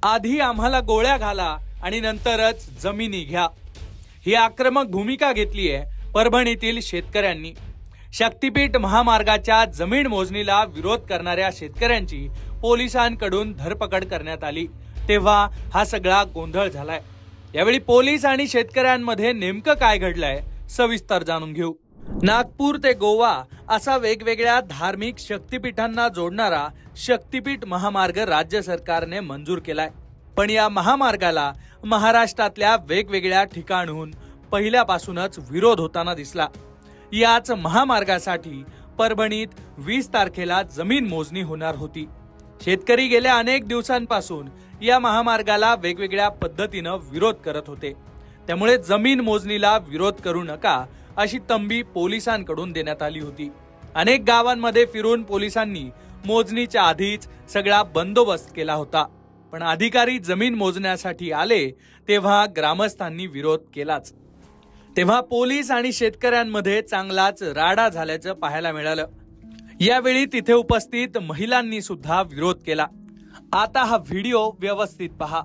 आधी आम्हाला गोळ्या घाला आणि नंतरच जमिनी घ्या, ही आक्रमक भूमिका घेतली आहे परभणीतील शेतकऱ्यांनी। शक्तीपीठ महामार्गाच्या जमीन मोजणीला विरोध करणाऱ्या शेतकऱ्यांची पोलिसांकडून धरपकड करण्यात आली, तेव्हा हा सगळा गोंधळ झालाय। यावेळी पोलीस आणि शेतकऱ्यांमध्ये नेमकं काय घडलंय सविस्तर जाणून घेऊ। नागपूर ते गोवा असा वेगवेगळ्या धार्मिक शक्तीपीठांना जोडणारा शक्तीपीठ महामार्ग राज्य सरकारने मंजूर केलाय, पण या महामार्गाला महाराष्ट्रातल्या वेगवेगळ्या ठिकाणहून पहिल्यापासूनच विरोध होताना दिसला। याच महामार्गासाठी परभणीत 20 तारखेला जमीन मोजणी होणार होती। शेतकरी गेल्या अनेक दिवसांपासून या महामार्गाला वेगवेगळ्या पद्धतीनं विरोध करत होते, त्यामुळे जमीन मोजणीला विरोध करू नका अशी तंबी पोलिसांकडून देण्यात आली होती। अनेक गावांमध्ये फिरून पोलिसांनी मोजणीच्या आधीच सगळा बंदोबस्त केला होता, पण अधिकारी जमीन मोजण्यासाठी आले तेव्हा ग्रामस्थांनी विरोध केलाच। तेव्हा पोलीस आणि शेतकऱ्यांमध्ये चांगलाच राडा झाल्याचं पाहायला मिळालं। यावेळी तिथे उपस्थित महिलांनी सुद्धा विरोध केला। आता हा व्हिडिओ व्यवस्थित पहा।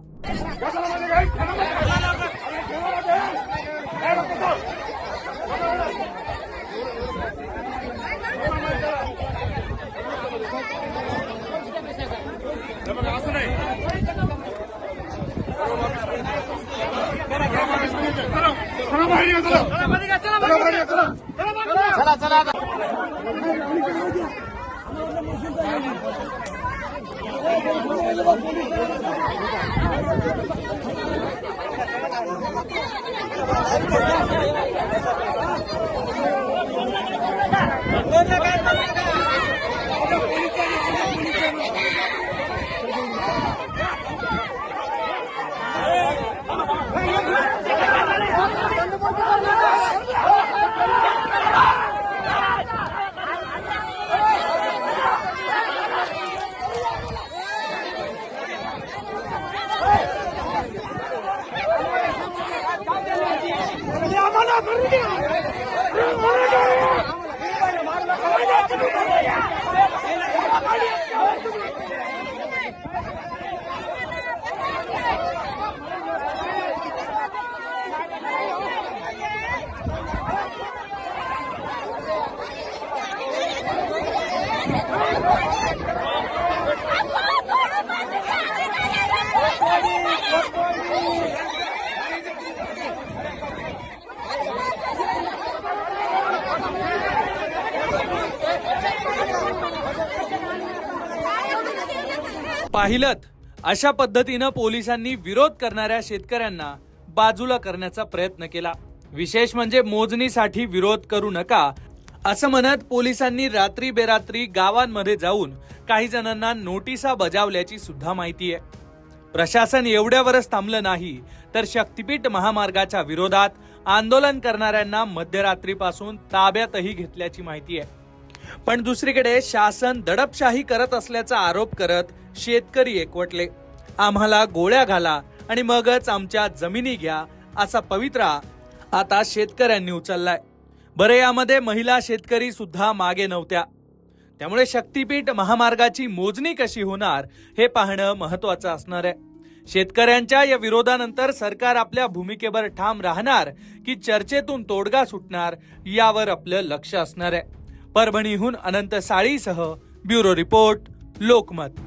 पाहिलत अशा पद्धतीनं पोलिसांनी विरोध करणाऱ्या शेतकऱ्यांना बाजूला करण्याचा प्रयत्न केला। विशेष म्हणजे मोजणीसाठी विरोध करू नका असं म्हणत पोलिसांनी रात्री बेरात्री गावांमध्ये जाऊन काही जणांना नोटिसा बजावल्याची सुद्धा माहिती आहे। प्रशासन एवढ्यावरच थांबलं नाही तर शक्तीपीठ महामार्गाच्या विरोधात आंदोलन करणाऱ्यांना मध्यरात्रीपासून ताब्यातही घेतल्याची माहिती आहे। पण दुसरीकडे शासन दडपशाही करत असल्याचा आरोप करत शेतकरी एकवटले। आम्हाला गोळ्या घाला आणि मगच आमच्या जमिनी घ्या असा पवित्रा आता शेतकऱ्यांनी उचललाय। बरे यामध्ये महिला शेतकरी सुद्धा मागे नव्हत्या, त्यामुळे शक्तीपीठ महामार्गाची मोजणी कशी होणार हे पाहणं महत्त्वाचं असणार आहे। शेतकऱ्यांच्या या विरोधानंतर सरकार आपल्या भूमिकेवर ठाम राहणार की चर्चेतून तोडगा सुटणार यावर आपलं लक्ष असणार आहे। परभणीहून अनंत साळीसह ब्युरो रिपोर्ट, लोकमत।